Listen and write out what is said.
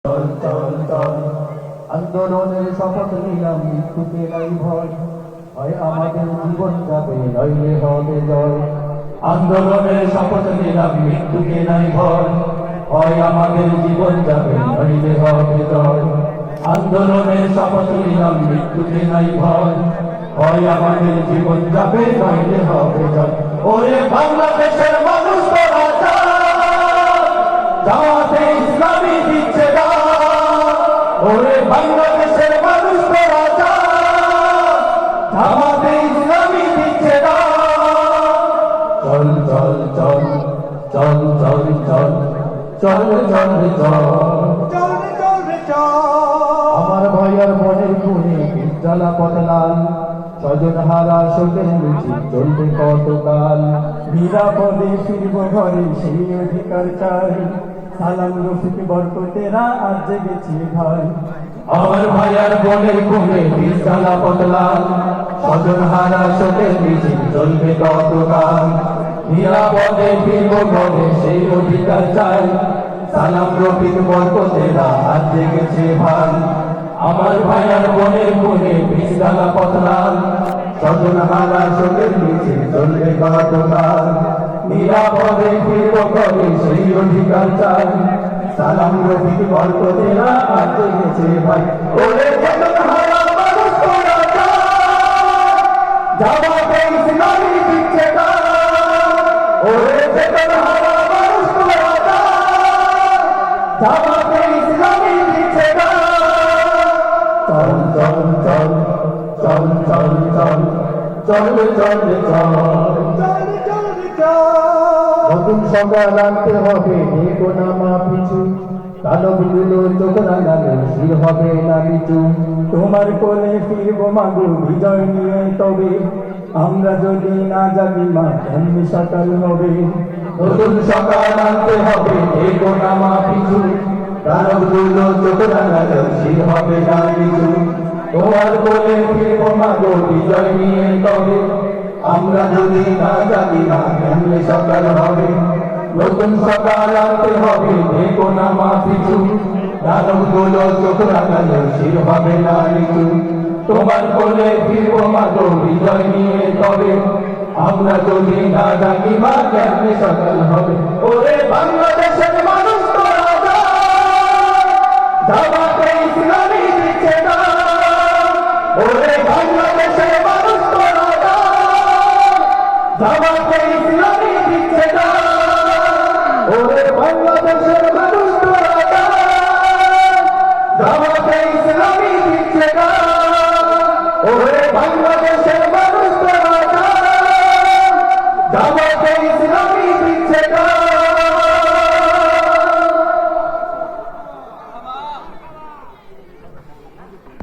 চল চল চল আন্দোলনের শপথ নিলাম, মৃত্যুকে নাই ভয়, হয় আমাদের জীবন যাবে নইলে হবে জয়। আন্দোলনের শপথ নিলাম, মৃত্যুকে নাই ভয়, হয় আমাদের জীবন যাবে নইলে হবে জয়। আন্দোলনের শপথ নিলাম, মৃত্যুকে নাই ভয়, হয় আমাদের জীবন যাবে নইলে হবে জয়। ওরে বাংলাদেশের মানুষ তোরা জামাতে ইসলামী দিচ্ছে না, ওরে বাংলাদেশের মানুষ তোরা জামাতে ইসলামী দিচ্ছে না। চল চল চল চল চল চল চল চল চল আমার ভাইয়ার মনের খুনে জ্বালা পথলাল, স্বজন হারা শোকের মিছিল চলবে কতকাল। নিরাপদে ফিরব ঘরে সেই অধিকার চাই, সালাম রফিক বরকতেরা আজ জেগেছে ভাই। আমার ভাইয়ার মনের খুনে জ্বালা পথলাল, স্বজন হারা শোকের মিছিল চলবে কতকাল। নিরাপদে ফিরব ঘরে সেই অধিকার চাই, সালাম রফিক বরকতেরা আজ জেগেছে ভাই। আমার ভাইয়ার মনের খুনে জ্বালা পথলাল, স্বজন হারা শোকের মিছিল চলবে কতকাল। নিরাপদে ফিরব ঘরে সেই অধিকার চাই, সালাম রফিক বরকতেরা আজ জেগেছে ভাই। ওরে স্বজন হারা মানুষ তোরা জামাতে ইসলামী দিচ্ছে না, ওরে স্বজন হারা মানুষ তোরা জামাতে ইসলামী দিচ্ছে না। চল চল চল চল চল চল চল চল চল নতুন সকাল আনতে হবে দেখো না মা পিছু, কালগুলো চোখ রাঙালে শির হবে না নিচু। তোমার কোলে ফিরব মাগো বিজয় নিয়ে, তবে আমরা যদি না জানি মা কেমনি সকাল হবে। নতুন সকাল আনতে হবে দেখো না মা পিছু, কালগুলো চোখ রাঙালে শির হবে না নিচু। তোমার কোলে ফিরব মাগো বিজয় নিয়ে, তবে আমরা যদি না জানি না কেমনে সকাল হবে। নতুন সকাল আনতে হবে দেখো না মা পিছু, দানবগুলো চোখ রাঙালে শির হবে না নিচু। তোমার কোলে ফিরব মাগো বিজয় নিয়ে, তবে আমরা যদি না জানি মা কেমনে সকাল হবে। ওরে বাংলাদেশের মানুষ তোরা জামাতে ইসলামী দিচ্ছে না, ওরে বাংলাদেশের মানুষ তোরা জামাতে ইসলামী দিচ্ছে না, ওরে বাংলাদেশের মানুষ তোরা জামাতে ইসলামী দিচ্ছে না, ওরে বাংলাদেশের মানুষ তোরা জামাতে